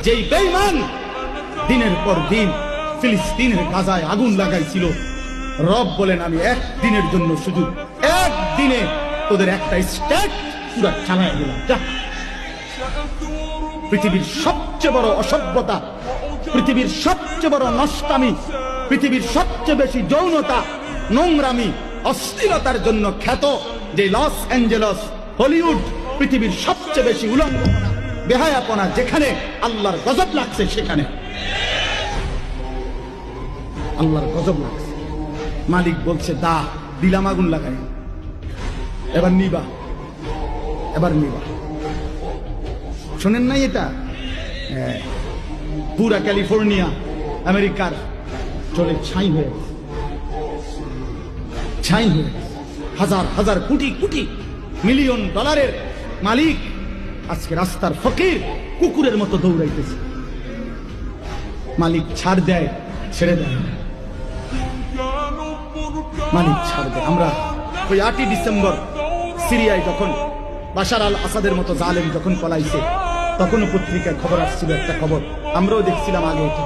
যেই বেঈমান দিনের পর দিন ফিলিস্তিনের গাজায় আগুন লাগাইছিল, রব বলেন আমি একদিনের জন্য, শুধু একদিনে তোদের একটা স্টেট পুরো চালায় দিলাম। পৃথিবীর সবচেয়ে বড় অসভ্যতা, পৃথিবীর সবচেয়ে বড় নষ্টামি, পৃথিবীর সবচেয়ে বেশি যৌনতা, নোংরামি, অশ্লীলতার জন্য খ্যাত যে লস অ্যাঞ্জেলস, হলিউড, পৃথিবীর সবচেয়ে বেশি উলঙ্গপনা, বেহায়াপনা, যেখানে আল্লাহর গজব লাগছে, সেখানে আল্লাহর গজব লাগছে। মালিক বলছে দা দিলাম আগুন লাগাই, এবার নিবা, এবার নিবা। শোনেন নাই এটা? পুরা ক্যালিফোর্নিয়া আমেরিকার চলে ছাই হয়ে গেছে, ছাই হয়ে গেছে। হাজার হাজার কোটি কোটি মিলিয়ন ডলারের মালিক আজকে রাস্তার ফকির কুকুরের মতো দৌড়াইতেছে। মালিক ছাড় দেয়, ছেড়ে দেয়, মালিক ছাড় দেয়। আমরা ওই 8ই ডিসেম্বর সিরিয়ায় যখন বাশার আল আসাদের মতো জালেম যখন পলাইছে, তখনও পত্রিকায় খবর আসছিল, একটা খবর আমরাও দেখছিলাম আগে। এটা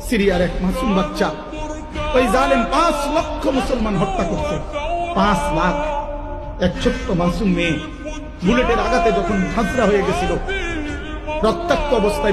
সিরিয়ার এক মাসুম বাচ্চা, ওই জালেম 5 লক্ষ মুসলমান হত্যা করছে। 5 লাখ। এক ছোট্ট মাসুম মেয়ে বুলেটের আঘাতে যখন ঝাঁঝরা হয়ে গেছিল, রক্তাক্ত অবস্থায়